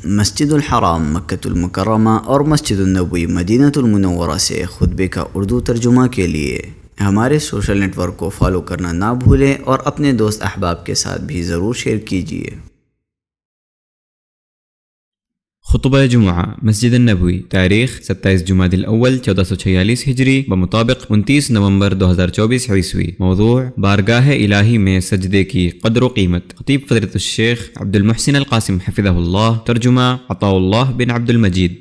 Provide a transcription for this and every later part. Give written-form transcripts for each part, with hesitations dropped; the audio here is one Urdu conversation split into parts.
مسجد الحرام مکۃ المکرمہ اور مسجد النبوی مدینہ المنورہ سے خطبے کا اردو ترجمہ کے لیے ہمارے سوشل نیٹ ورک کو فالو کرنا نہ بھولیں اور اپنے دوست احباب کے ساتھ بھی ضرور شیئر کیجیے۔ خطبہ جمعہ مسجد النبوی، تاریخ 27 جمادی الاول 1446 ہجری بمطابق 29 نومبر 2024 عیسوی۔ موضوع: بارگاہ الہی میں سجدے کی قدر و قیمت۔ خطیب فضیلۃ الشیخ عبد المحسن القاسم حفظہ اللہ، ترجمہ عطاء اللہ بن عبد المجید۔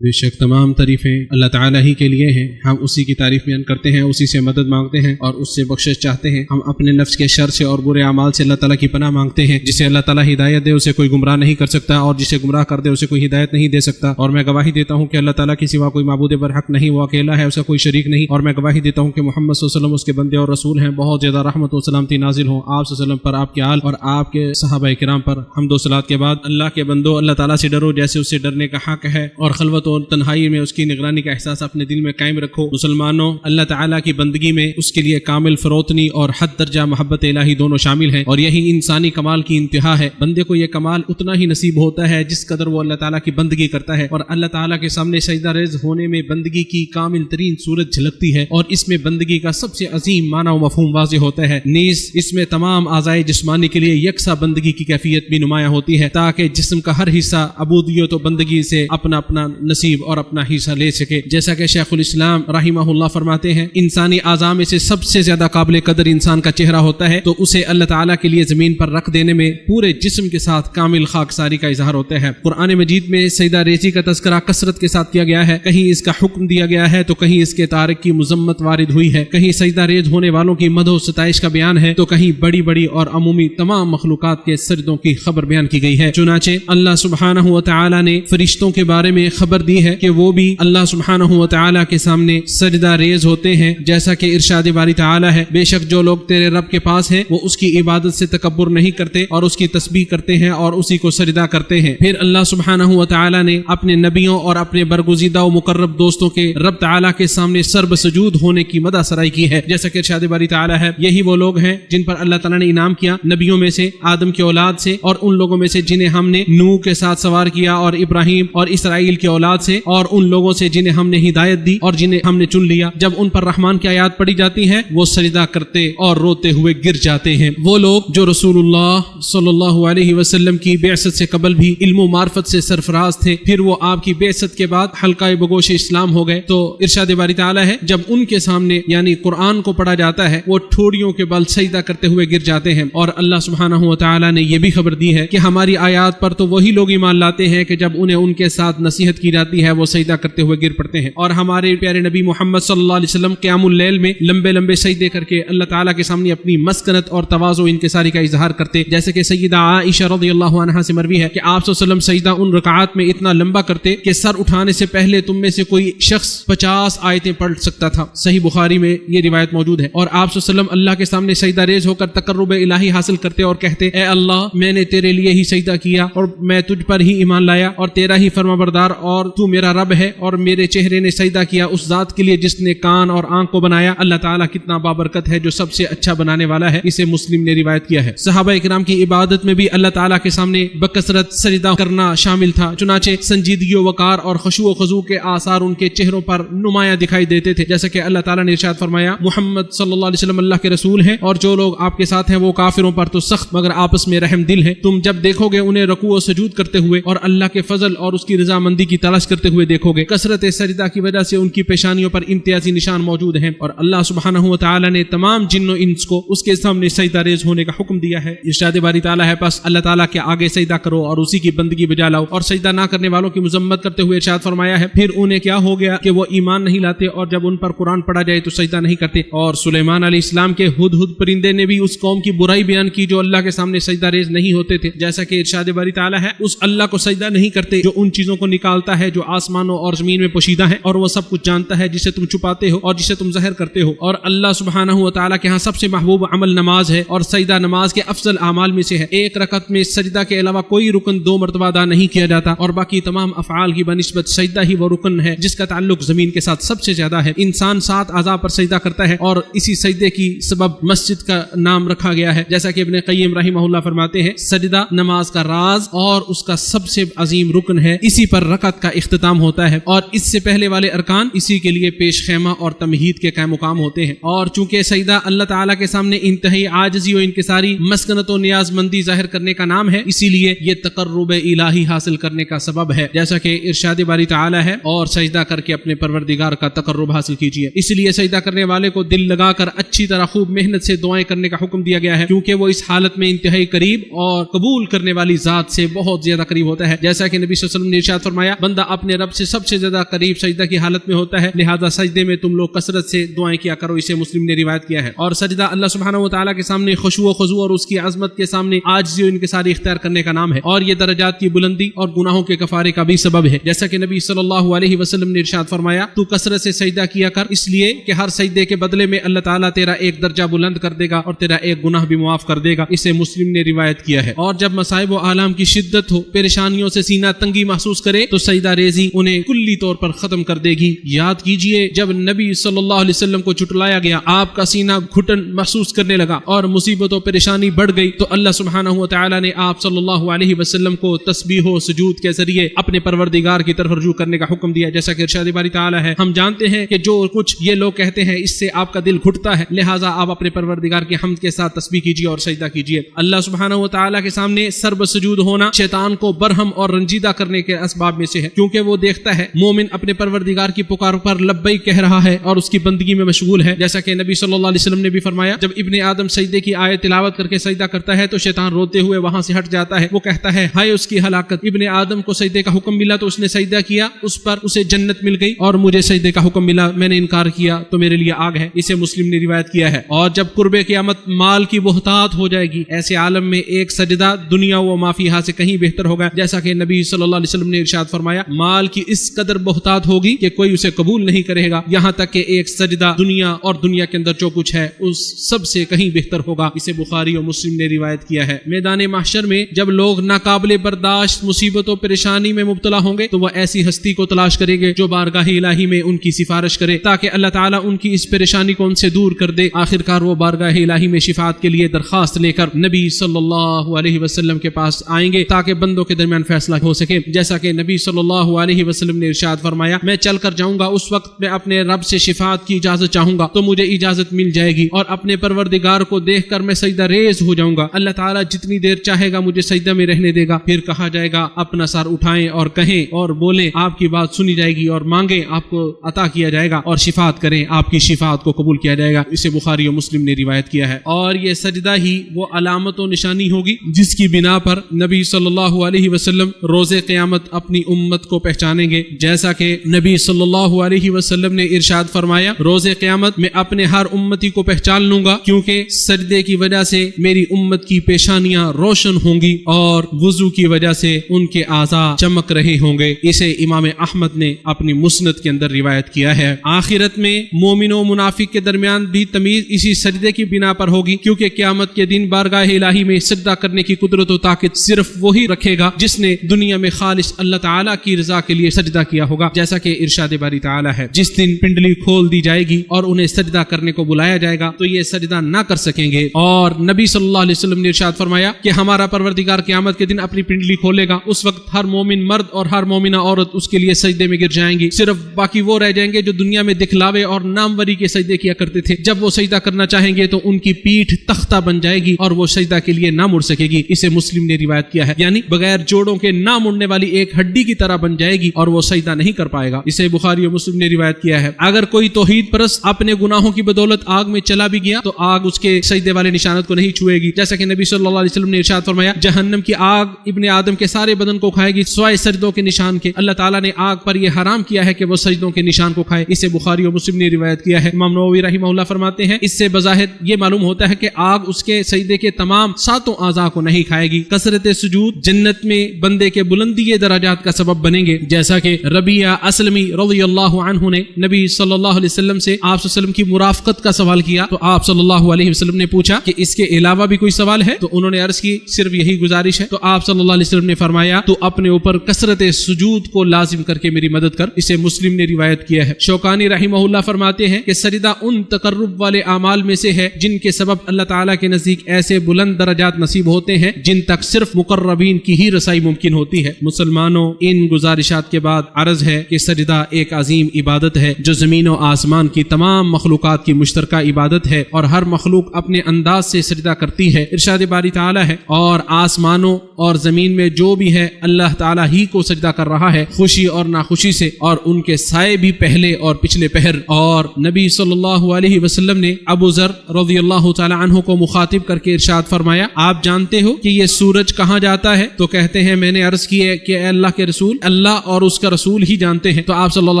بے شک تمام تعریفیں اللہ تعالیٰ ہی کے لیے ہیں، ہم اسی کی تعریف بیان کرتے ہیں، اسی سے مدد مانگتے ہیں اور اس سے بخشش چاہتے ہیں۔ ہم اپنے نفس کے شر سے اور برے اعمال سے اللہ تعالیٰ کی پناہ مانگتے ہیں۔ جسے اللہ تعالیٰ ہدایت دے اسے کوئی گمراہ نہیں کر سکتا، اور جسے گمراہ کر دے اسے کوئی ہدایت نہیں دے سکتا۔ اور میں گواہی دیتا ہوں کہ اللہ تعالیٰ کے سوا کوئی معبود برحق نہیں، وہ اکیلا ہے، اس کا کوئی شریک نہیں۔ اور میں گواہی دیتا ہوں کہ محمد صلی اللہ علیہ وسلم اس کے بندے اور رسول ہیں۔ بہت زیادہ رحمت و سلامتی نازل ہوں آپ صلی اللہ علیہ وسلم پر، آپ کے آل اور آپ کے صحابہ کرام پر۔ حمد و صلات کے بعد اللہ کے بندو، اللہ تعالیٰ سے ڈرو جیسے اس سے ڈرنے کا حق ہے، اور خلوت و تنہائی میں اس کی نگرانی کا احساس اپنے دل میں قائم رکھو۔ مسلمانوں، اللہ تعالیٰ کی بندگی میں اس کے لیے کامل فروتنی اور حد درجہ محبت الہی دونوں شامل ہیں، اور یہی انسانی کمال کی انتہا ہے۔ بندے کو یہ کمال اتنا ہی نصیب ہوتا ہے جس قدر وہ اللہ تعالیٰ کی بندگی کرتا ہے، اور اللہ تعالیٰ کے سامنے سجدہ ریز ہونے میں بندگی کی کامل ترین صورت جھلکتی ہے، اور اس میں بندگی کا سب سے عظیم معنی و مفہوم واضح ہوتا ہے۔ نیز اس میں تمام اعضائے جسمانی کے لیے یکساں بندگی کی کیفیت بھی نمایاں ہوتی ہے، تاکہ جسم کا ہر حصہ عبودیت و بندگی سے اپنا اپنا نصیب اور اپنا حصہ لے سکے۔ جیسا کہ شیخ الاسلام رحمہ اللہ فرماتے ہیں، انسانی اعضاء میں سے سب سے زیادہ قابل قدر انسان کا چہرہ ہوتا ہے، تو اسے اللہ تعالیٰ کے لیے زمین پر رکھ دینے میں پورے جسم کے ساتھ کامل خاکساری کا اظہار ہوتا ہے۔ قرآن مجید میں سجدہ ریزی کا تذکرہ کثرت کے ساتھ کیا گیا ہے، کہیں اس کا حکم دیا گیا ہے تو کہیں اس کے تارک کی مذمت وارد ہوئی ہے، کہیں سجدہ ریز ہونے والوں کی مدح و ستائش کا بیان ہے تو کہیں بڑی بڑی اور عمومی تمام مخلوقات کے سجدوں کی خبر بیان کی گئی ہے۔ چنانچہ اللہ سبحانہ و تعالیٰ نے فرشتوں کے بارے میں خبر دی ہے کہ وہ بھی اللہ سبحانہ و تعالیٰ کے سامنے سجدہ ریز ہوتے ہیں، جیسا کہ ارشاد باری تعالیٰ ہے، بے شک جو لوگ تیرے رب کے پاس ہیں وہ اس کی عبادت سے تکبر نہیں کرتے اور اس کی تسبیح کرتے ہیں اور اسی کو سجدہ کرتے ہیں۔ پھر اللہ سبحانہ و تعالیٰ نے اپنے نبیوں اور اپنے برگزیدہ و مقرب دوستوں کے رب تعالیٰ کے سامنے سرب سجود ہونے کی مدح سرائی کی ہے، جیسا کہ ارشاد باری تعالیٰ ہے، یہی وہ لوگ ہیں جن پر اللہ تعالیٰ نے انعام کیا، نبیوں میں سے، آدم کی اولاد سے، اور ان لوگوں میں سے جنہیں ہم نے نوح کے ساتھ سوار کیا، اور ابراہیم اور اسرائیل کی اولاد سے، اور ان لوگوں سے جنہیں ہم نے ہدایت دی اور جنہیں ہم نے چن لیا۔ جب ان پر رحمان کی آیات پڑھی جاتی ہیں وہ سجدہ کرتے اور روتے ہوئے گر جاتے ہیں۔ وہ لوگ جو رسول اللہ صلی اللہ علیہ وسلم کی بعثت سے قبل بھی علم و معرفت سے سرفراز تھے، پھر وہ آپ کی بعثت کے بعد حلقہ بگوش اسلام ہو گئے، تو ارشاد باری تعالیٰ ہے، جب ان کے سامنے یعنی قرآن کو پڑھا جاتا ہے وہ ٹھوڑیوں کے بل سجدہ کرتے ہوئے گر جاتے ہیں۔ اور اللہ سبحانہ و تعالیٰ نے یہ بھی خبر دی ہے کہ ہماری آیات پر تو وہی لوگ ایمان لاتے ہیں کہ جب انہیں ان کے ساتھ نصیحت کی جاتی ہے وہ سجدہ کرتے ہوئے گر پڑتے ہیں۔ اور ہمارے پیارے نبی محمد صلی اللہ علیہ وسلم قیام اللیل میں لمبے لمبے سجدے کر کے اللہ تعالیٰ کے سامنے اپنی مسکنت اور تواضع و انکساری کا اظہار کرتے، جیسے کہ سیدہ عائشہ رضی اللہ عنہا سے مروی ہے کہ آپ صلی اللہ علیہ وسلم سجدہ ان رکعات میں اتنا لمبا کرتے کہ سر اٹھانے سے پہلے تم میں سے کوئی شخص 50 آیتیں پڑھ سکتا تھا۔ صحیح بخاری میں یہ روایت موجود ہے۔ اور آپ صلی اللہ علیہ وسلم اللہ کے سامنے سجدہ ریز ہو کر تقرب الہی حاصل کرتے اور کہتے، اے اللہ، میں نے تیرے لیے ہی سجدہ کیا اور میں تجھ پر ہی ایمان لایا اور تیرا ہی فرما بردار، اور تو میرا رب ہے، اور میرے چہرے نے سجدہ کیا اس ذات کے لیے جس نے کان اور آنکھ کو بنایا۔ اللہ تعالیٰ کتنا بابرکت ہے جو سب سے اچھا بنانے والا ہے، اسے مسلم نے روایت کیا ہے۔ صحابہ کرام کی عبادت میں بھی اللہ تعالیٰ کے سامنے بکثرت سجدہ کرنا شامل تھا، چنانچہ سنجیدگی و وقار اور خشوع و خضوع کے آثار ان کے چہروں پر نمایاں دکھائی دیتے تھے، جیسا کہ اللہ تعالیٰ نے ارشاد فرمایا، محمد صلی اللہ علیہ وسلم اللہ کے رسول ہیں اور جو لوگ آپ کے ساتھ ہیں وہ کافروں پر تو سخت مگر آپس میں رحم دل ہیں۔ تم جب دیکھو گے انہیں رکوع و سجود کرتے ہوئے اور اللہ کے فضل اور اس کی رضامندی کی تلاش کرتے ہوئے دیکھو گے، کثرت سجدہ کی وجہ سے ان کی پیشانیوں پر امتیازی نشان موجود ہیں، اور اللہ سبحانہ و تعالیٰ نے تمام جن و انس کو اس کے سامنے سجدہ ریز ہونے کا حکم دیا ہے۔ ارشاد باری تعالیٰ ہے، پس اللہ تعالیٰ کے آگے سجدہ کرو اور اسی کی بندگی بجا لاؤ، اور سجدہ نہ کرنے والوں کی مذمت کرتے ہوئے ارشاد فرمایا ہے، پھر انہیں کیا ہو گیا کہ وہ ایمان نہیں لاتے اور جب ان پر قرآن پڑھا جائے تو سجدہ نہیں کرتے۔ اور سلیمان علیہ السلام کے ہدہد پرندے نے بھی اس قوم کی برائی بیان کی جو اللہ کے سامنے سجدہ ریز نہیں ہوتے تھے، جیسا کہ ارشاد باری تعالیٰ ہے، اس اللہ کو سجدہ نہیں کرتے جو ان چیزوں کو نکالتا ہے ہے جو آسمانوں اور زمین میں پوشیدہ ہے، اور وہ سب کچھ جانتا ہے جسے تم چھپاتے ہو اور جسے تم ظاہر کرتے ہو۔ اور اللہ سبحانہ و تعالیٰ کے ہاں سب سے محبوب عمل نماز ہے، اور سجدہ نماز کے افضل اعمال میں سے ہے۔ ایک رکعت میں سجدہ کے علاوہ کوئی رکن 2 مرتبہ ادا نہیں کیا جاتا، اور باقی تمام افعال کی بنسبت سجدہ ہی وہ رکن ہے جس کا تعلق زمین کے ساتھ سب سے زیادہ ہے۔ انسان 7 اعضاء پر سجدہ کرتا ہے، اور اسی سجدے کی سبب مسجد کا نام رکھا گیا ہے، جیسا کہ ابن قیم رحمہ اللہ فرماتے ہیں سجدہ نماز کا راز اور اس کا سب سے عظیم رکن ہے، اسی پر رکعت کا اختتام ہوتا ہے، اور اس سے پہلے والے ارکان اسی کے لیے پیش خیمہ اور تمہید کے قائم مقام ہوتے ہیں۔ اور چونکہ سجدہ اللہ تعالیٰ کے سامنے انتہائی عاجزی و انکساری، مسکنت و نیاز مندی ظاہر کرنے کا نام ہے، اسی لیے یہ تقرب الہی حاصل کرنے کا سبب ہے، جیسا کہ ارشاد باری تعالیٰ ہے اور سجدہ کر کے اپنے پروردگار کا تقرب حاصل کیجیے۔ اس لیے سجدہ کرنے والے کو دل لگا کر اچھی طرح خوب محنت سے دعائیں کرنے کا حکم دیا گیا ہے، کیونکہ وہ اس حالت میں انتہائی قریب اور قبول کرنے والی ذات سے بہت زیادہ قریب ہوتا ہے، جیسا کہ نبی صلی اللہ علیہ وسلم نے ارشاد فرمایا بندہ اپنے رب سے سب سے زیادہ قریب سجدہ کی حالت میں ہوتا ہے، لہذا سجدے میں تم لوگ کثرت سے دعائیں کیا کرو، اسے مسلم نے روایت کیا ہے۔ اور سجدہ اللہ سبحانہ و تعالیٰ کے سامنے خشوع و خضوع اور اس کی عظمت کے سامنے عاجزی و انکساری اختیار کرنے کا نام ہے، اور یہ درجات کی بلندی اور گناہوں کے کفارے کا بھی سبب ہے، جیسا کہ نبی صلی اللہ علیہ وسلم نے ارشاد فرمایا تو کثرت سے سجدہ کیا کر، اس لیے کہ ہر سجدے کے بدلے میں اللہ تعالیٰ تیرا ایک درجہ بلند کر دے گا اور تیرا ایک گناہ بھی معاف کر دے گا، اسے مسلم نے روایت کیا ہے۔ اور جب مصائب و آلام کی شدت ہو، پریشانیوں سے سینہ تنگی محسوس کرے تو سجدہ ریزی انہیں کلی طور پر ختم کر دے گی۔ یاد کیجئے جب نبی صلی اللہ علیہ وسلم کو جھٹلایا گیا، آپ کا سینہ گھٹن محسوس کرنے لگا اور مصیبت و پریشانی بڑھ گئی، تو اللہ سبحانہ و تعالیٰ نے آپ صلی اللہ علیہ وسلم کو تسبیح و سجود کے ذریعے اپنے پروردگار کی طرف رجوع کرنے کا حکم دیا، جیسا کہ ارشاد باری تعالیٰ ہے ہم جانتے ہیں کہ جو کچھ یہ لوگ کہتے ہیں اس سے آپ کا دل گھٹتا ہے، لہٰذا آپ اپنے پروردگار کی حمد کے ساتھ تسبیح کیجیے اور سجدہ کیجیے۔ اللہ سبحانہ و تعالیٰ کے سامنے سرب سجود ہونا شیطان کو برہم اور رنجیدہ کرنے کے اسباب میں سے ہے، کیونکہ وہ دیکھتا ہے مومن اپنے پروردگار کی پکار پر لبیک کہہ رہا ہے اور اس کی بندگی میں مشغول ہے، جیسا کہ نبی صلی اللہ علیہ وسلم نے بھی فرمایا جب ابن آدم سجدے کی آیت تلاوت کر کے سجدہ کرتا ہے تو شیطان روتے ہوئے وہاں سے ہٹ جاتا ہے، وہ کہتا ہے ہائے اس کی ہلاکت، ابن آدم کو سجدے کا حکم ملا تو اس نے سجدہ کیا، اس پر اسے جنت مل گئی، اور مجھے سجدے کا حکم ملا میں نے انکار کیا تو میرے لیے آگ ہے، اسے مسلم نے روایت کیا ہے۔ اور جب قرب قیامت مال کی بہتات ہو جائے گی، ایسے عالم میں ایک سجدہ دنیا و ما فیہا سے کہیں بہتر ہوگا، جیسا کہ نبی صلی اللہ علیہ وسلم نے ارشاد فرمایا مال کی اس قدر بہتات ہوگی کہ کوئی اسے قبول نہیں کرے گا، یہاں تک کہ ایک سجدہ دنیا اور دنیا کے اندر جو کچھ ہے اس سب سے کہیں بہتر ہوگا، اسے بخاری اور مسلم نے روایت کیا ہے۔ میدان محشر میں جب لوگ ناقابل برداشت مصیبت و پریشانی میں مبتلا ہوں گے تو وہ ایسی ہستی کو تلاش کریں گے جو بارگاہ الہی میں ان کی سفارش کرے تاکہ اللہ تعالیٰ ان کی اس پریشانی کو ان سے دور کر دے۔ آخرکار وہ بارگاہ الہی میں شفاعت کے لیے درخواست لے کر نبی صلی اللہ علیہ وسلم کے پاس آئیں گے تاکہ بندوں کے درمیان فیصلہ ہو سکے، جیسا کہ نبی صلی اللہ علیہ وسلم نے ارشاد فرمایا میں چل کر جاؤں گا، اس وقت میں اپنے رب سے شفاعت کی اجازت چاہوں گا تو مجھے اجازت مل جائے گی، اور اپنے پروردگار کو دیکھ کر میں سجدہ ریز ہو جاؤں گا، اللہ تعالیٰ جتنی دیر چاہے گا مجھے سجدہ میں رہنے دے گا، پھر کہا جائے گا اپنا سر اٹھائیں اور کہیں اور بولیں آپ کی بات سنی جائے گی، اور مانگیں آپ کو عطا کیا جائے گا، اور شفاعت کریں آپ کی شفاعت کو قبول کیا جائے گا، اسے بخاری و مسلم نے روایت کیا ہے۔ اور یہ سجدہ ہی وہ علامت و نشانی ہوگی جس کی بنا پر نبی صلی اللہ علیہ وسلم روز قیامت اپنی امت کو پہچانیں گے، جیسا کہ نبی صلی اللہ علیہ وسلم نے ارشاد فرمایا روز قیامت میں اپنے ہر امتی کو پہچان لوں گا، کیونکہ سجدے کی وجہ سے میری امت کی پیشانیاں روشن ہوں گی اور وضو کی وجہ سے ان کے اعضاء چمک رہے ہوں گے، اسے امام احمد نے اپنی مسند کے اندر روایت کیا ہے۔ آخرت میں مومن و منافق کے درمیان بھی تمیز اسی سجدے کی بنا پر ہوگی، کیونکہ قیامت کے دن بارگاہ الہی میں سجدہ کرنے کی قدرت و طاقت صرف وہی رکھے گا جس نے دنیا میں خالص اللہ تعالیٰ کی رضا کے لیے سجدہ کیا ہوگا، جیسا کہ ارشاد باری تعالیٰ ہے جس دن پنڈلی کھول دی جائے گی اور انہیں سجدہ کرنے کو بلایا جائے گا تو یہ سجدہ نہ کر سکیں گے۔ اور نبی صلی اللہ علیہ وسلم نے ارشاد فرمایا کہ ہمارا پروردگار قیامت کے دن اپنی پنڈلی کھولے گا، اس وقت ہر مومن مرد اور ہر مومنہ عورت اس کے لیے سجدے میں گر جائیں گی، صرف باقی وہ رہ جائیں گے جو دنیا میں دکھلاوے اور ناموری کے سجدے کیا کرتے تھے، جب وہ سجدہ کرنا چاہیں گے تو ان کی پیٹھ تختہ بن جائے گی اور وہ سجدہ کے لیے نہ مڑ سکے گی، اسے مسلم نے روایت کیا ہے، یعنی بغیر جوڑوں کے نہ مڑنے والی ایک ہڈی کی طرح بن جائے گی اور وہ سجدہ نہیں کر پائے گا، اسے بخاری اور مسلم نے روایت کیا ہے۔ اگر کوئی توحید پرست اپنے گناہوں کی بدولت آگ میں چلا بھی گیا تو آگ اس کے سجدے والے نشانت کو نہیں چھوئے گی، جیسا کہ نبی صلی اللہ علیہ وسلم نے ارشاد فرمایا جہنم کی آگ ابن آدم کے سارے بدن کو کھائے گی سوائے سجدوں کے نشان کے، اللہ تعالیٰ نے آگ پر یہ حرام کیا ہے کہ وہ سجدوں کے نشان کو کھائے، اسے بخاری اور مسلم نے روایت کیا ہے۔ امام نووی رحمہ اللہ فرماتے ہیں اس سے بظاہر یہ معلوم ہوتا ہے کہ آگ اس کے سجدے کے تمام 7 اعضاء کو نہیں کھائے گی۔ کثرت سجود جنت میں بندے کے بلندی درجات کا سبب بنے بنیں گے. جیسا کہ ربیعہ اسلمی رضی اللہ عنہ نے نبی صلی اللہ علیہ وسلم سے آپ صلی اللہ علیہ وسلم کی مرافقت کا سوال کیا تو آپ صلی اللہ علیہ وسلم نے پوچھا کہ اس کے علاوہ بھی کوئی سوال ہے؟ تو انہوں نے عرض کی صرف یہی گزارش ہے. تو آپ صلی اللہ علیہ وسلم نے فرمایا تو اپنے اوپر کثرت سجود کو لازم کر کے میری مدد کر. اسے مسلم نے روایت کیا ہے. شوکانی رحمہ اللہ فرماتے ہیں کہ سجدہ ان تقرب والے اعمال میں سے ہے جن کے سبب اللہ تعالیٰ کے نزدیک ایسے بلند درجات نصیب ہوتے ہیں جن تک صرف مقربین کی ہی رسائی ممکن ہوتی ہے. مسلمانوں، ان گزارشات کے بعد عرض ہے کہ سجدہ ایک عظیم عبادت ہے جو زمین و آسمان کی تمام مخلوقات کی مشترکہ عبادت ہے اور ہر مخلوق اپنے انداز سے سجدہ کرتی ہے. ارشاد باری تعالیٰ ہے اور آسمانوں اور زمین میں جو بھی ہے اللہ تعالیٰ ہی کو سجدہ کر رہا ہے، خوشی اور ناخوشی سے، اور ان کے سائے بھی پہلے اور پچھلے پہر. اور نبی صلی اللہ علیہ وسلم نے ابو ذر رضی اللہ تعالی عنہ کو مخاطب کر کے ارشاد فرمایا آپ جانتے ہو کہ یہ سورج کہاں جاتا ہے؟ تو کہتے ہیں میں نے عرض کی ہے کہ اے اللہ کے رسول، اللہ اور اس کا رسول ہی جانتے ہیں. تو آپ صلی اللہ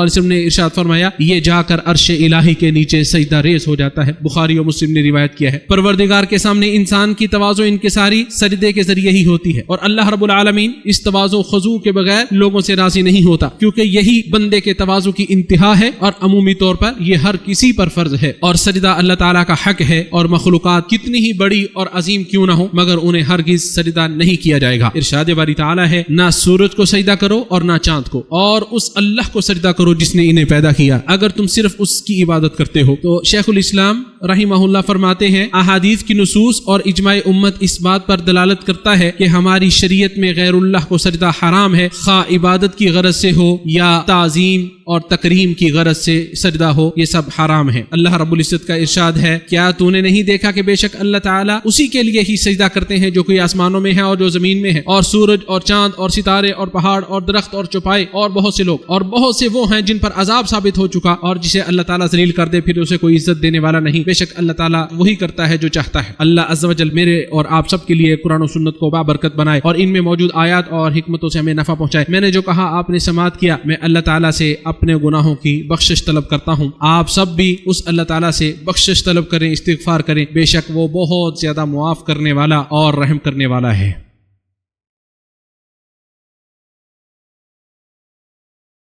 علیہ وسلم نے ارشاد فرمایا یہ جا کر عرش الہی کے نیچے سجدہ ریز ہو جاتا ہے. بخاری و مسلم نے روایت کیا ہے. پروردگار کے سامنے انسان کی تواضع انکساری سجدے کے ذریعے ہی ہوتی ہے اور اللہ رب العالمین اس تواضع خضوع کے بغیر لوگوں سے راضی نہیں ہوتا کیونکہ یہی بندے کے تواضع کی انتہا ہے اور عمومی طور پر یہ ہر کسی پر فرض ہے. اور سجدہ اللہ تعالیٰ کا حق ہے اور مخلوقات کتنی ہی بڑی اور عظیم کیوں نہ ہو مگر انہیں ہرگز سجدہ نہیں کیا جائے گا. ارشاد باری تعالیٰ ہے نہ سورج کو سجدہ کرو اور نہ چاند کو، اور اس اللہ کو سجدہ کرو جس نے انہیں پیدا کیا اگر تم صرف اس کی عبادت کرتے ہو. تو شیخ الاسلام رحمہ اللہ فرماتے ہیں احادیث کی نصوص اور اجماع امت اس بات پر دلالت کرتا ہے کہ ہماری شریعت میں غیر اللہ کو سجدہ حرام ہے، خواہ عبادت کی غرض سے ہو یا تعظیم اور تکریم کی غرض سے سجدہ ہو، یہ سب حرام ہے. اللہ رب العزت کا ارشاد ہے کیا تو نے نہیں دیکھا کہ بے شک اللہ تعالیٰ اسی کے لیے ہی سجدہ کرتے ہیں جو کوئی آسمانوں میں ہے اور جو زمین میں ہے، اور سورج اور چاند اور ستارے اور پہاڑ اور درخت اور چوپائے اور بہت سے لوگ اور بہت سے وہ ہیں جن پر عذاب ثابت ہو چکا، اور جسے اللہ تعالیٰ ذلیل کر دے پھر اسے کوئی عزت دینے والا نہیں. بے شک اللہ تعالیٰ وہی کرتا ہے جو چاہتا ہے. اللہ عز و جل میرے اور آپ سب کے لیے قرآن و سنت کو بابرکت بنائے اور ان میں موجود آیات اور حکمتوں سے ہمیں نفع پہنچائے. میں نے جو کہا آپ نے سماعت کیا، میں اللہ تعالیٰ سے اپنے گناہوں کی بخشش طلب کرتا ہوں. آپ سب بھی اس اللہ تعالیٰ سے بخشش طلب کریں، استغفار کریں، بے شک وہ بہت زیادہ معاف کرنے والا اور رحم کرنے والا ہے.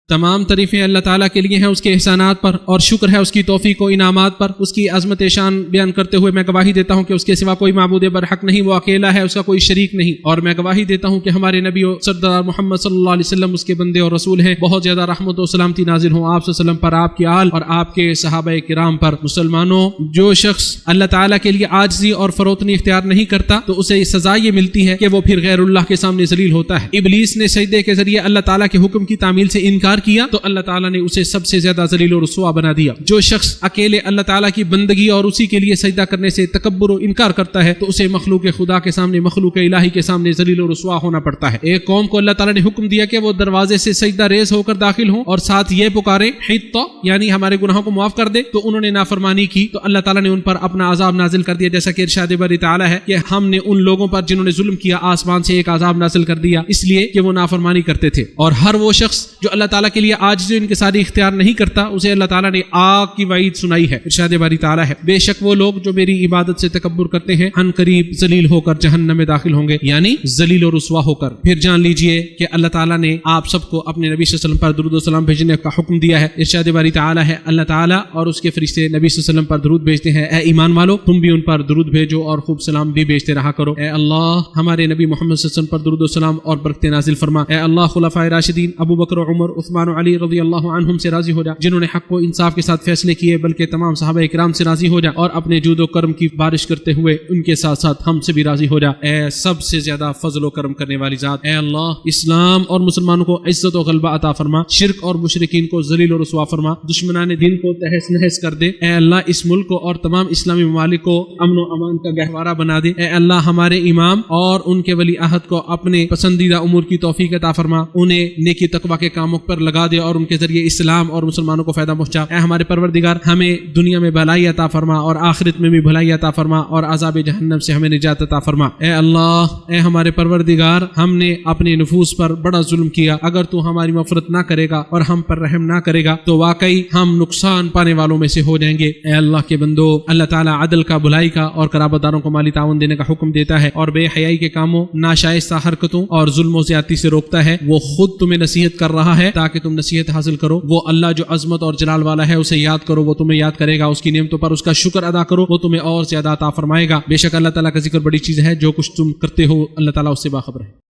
تمام تعریفیں اللہ تعالیٰ کے لیے ہیں اس کے احسانات پر، اور شکر ہے اس کی توفیق و انعامات پر. اس کی عظمت شان بیان کرتے ہوئے میں گواہی دیتا ہوں کہ اس کے سوا کوئی معبود برحق نہیں، وہ اکیلا ہے، اس کا کوئی شریک نہیں. اور میں گواہی دیتا ہوں کہ ہمارے نبی سردار محمد صلی اللہ علیہ وسلم اس کے بندے اور رسول ہیں. بہت زیادہ رحمت و سلامتی نازل ہوں آپ صلی اللہ علیہ وسلم پر، آپ کے آل اور آپ کے صحابہ کرام پر. مسلمانوں، جو شخص اللہ تعالیٰ کے لیے عاجزی اور فروتنی اختیار نہیں کرتا تو اسے سزا یہ ملتی ہے کہ وہ پھر غیر اللہ کے سامنے ذلیل ہوتا ہے. ابلیس نے سجدے کے ذریعے اللہ تعالیٰ کے حکم کی تعمیل سے انکار کیا تو اللہ تعالیٰ نے اسے سب سے زیادہ ذلیل و رسوا بنا دیا. جو شخص اکیلے اللہ تعالیٰ کی بندگی اور اسی کے لیے سجدہ کرنے سے تکبر و انکار کرتا ہے تو اسے مخلوق خدا کے سامنے، مخلوق الہی کے سامنے ذلیل و رسوا ہونا پڑتا ہے. ایک قوم کو اللہ تعالیٰ نے حکم دیا کہ وہ دروازے سے سجدہ ریز ہو کر داخل ہوں اور ساتھ یہ پکارے حطّ، یعنی ہمارے گناہوں کو معاف کر دے. تو انہوں نے نافرمانی کی تو اللہ تعالیٰ نے ان پر اپنا عذاب نازل کر دیا، جیسا کہ ارشاد باری تعالیٰ ہے کہ ہم نے ان لوگوں پر جنہوں نے ظلم کیا آسمان سے ایک عذاب نازل کر دیا اس لیے کہ وہ نافرمانی کرتے تھے. اور ہر وہ شخص جو اللہ تعالیٰ کے لیے عاجزی و انکساری اختیار نہیں کرتا اسے اللہ تعالیٰ نے آگ کی وعید سنائی ہے. ارشاد باری تعالیٰ ہے بے شک وہ لوگ جو میری عبادت سے تکبر کرتے ہیں ان قریب ذلیل ہو کر جہنم میں داخل ہوں گے، یعنی ذلیل و رسوا ہو کر. پھر جان لیجئے کہ اللہ تعالیٰ نے آپ سب کو اپنے نبی صلی اللہ علیہ وسلم پر درود و سلام بھیجنے کا حکم دیا ہے. ارشاد باری تعالیٰ ہے اللہ تعالیٰ اور اس کے فرشتے نبی صلی اللہ علیہ وسلم پر درود بھیجتے ہیں. اے ایمان والو، تم بھی ان پر درود بھیجو اور خوب سلام بھی بھیجتے رہا کرو. اے اللہ ہمارے نبی محمد صلی اللہ علیہ وسلم پر درود و سلام اور برکتیں نازل فرما. اے اللہ خلفائے راشدین ابو بکر و عمر عثمان و علی رضی اللہ عنہم سے راضی ہو جا جنہوں نے حق و انصاف کے ساتھ فیصلے کیے، بلکہ تمام صحابہ کرام سے راضی ہو جا اور اپنے جود و کرم کی بارش کرتے ہوئے ان کے ساتھ ساتھ ہم سے بھی راضی ہو جا. اے سب سے زیادہ فضل و کرم کرنے والی ذات، اے اللہ اسلام اور مسلمانوں کو عزت و غلبہ عطا فرما، شرک اور مشرکین کو ذلیل و رسوا فرما، دشمنان دین کو تہس نہس کر دے. اے اللہ اس ملک کو اور تمام اسلامی ممالک کو امن و امان کا گہوارہ بنا دے. اے اللہ ہمارے امام اور ان کے ولی عہد کو اپنے پسندیدہ امور کی توفیق عطا فرما، انہیں نیکی تقوی کے کاموں پر لگا دے اور ان کے ذریعے اسلام اور مسلمانوں کو فائدہ پہنچا۔ اے ہمارے پروردگار ہمیں دنیا میں بھلائی عطا فرما اور آخرت میں بھی بھلائی عطا فرما اور عذاب جہنم سے ہمیں نجات عطا فرما۔ اے اللہ، اے ہمارے پروردگار، ہم نے اپنے نفوس پر بڑا ظلم کیا، اگر تو ہماری مغفرت نہ کرے گا اور ہم پر رحم نہ کرے گا تو واقعی ہم نقصان پانے والوں میں سے ہو جائیں گے۔ اے اللہ کے بندو، اللہ تعالیٰ عدل کا، بھلائی کا اور قرابت داروں کو مالی تعاون دینے کا حکم دیتا ہے اور بے حیائی کے کاموں، ناشائستہ حرکتوں اور ظلم و زیادتی سے روکتا ہے۔ وہ خود تمہیں نصیحت کر رہا ہے تاکہ تم نصیحت حاصل کرو۔ وہ اللہ جو عظمت اور جلال والا ہے، اسے یاد کرو، وہ تمہیں یاد کرے گا۔ اس کی نعمتوں پر اس کا شکر ادا کرو، وہ تمہیں اور زیادہ عطا فرمائے گا۔ بے شک اللہ تعالیٰ کا ذکر بڑی چیز ہے، جو کچھ تم کرتے ہو اللہ تعالیٰ اس سے باخبر ہے۔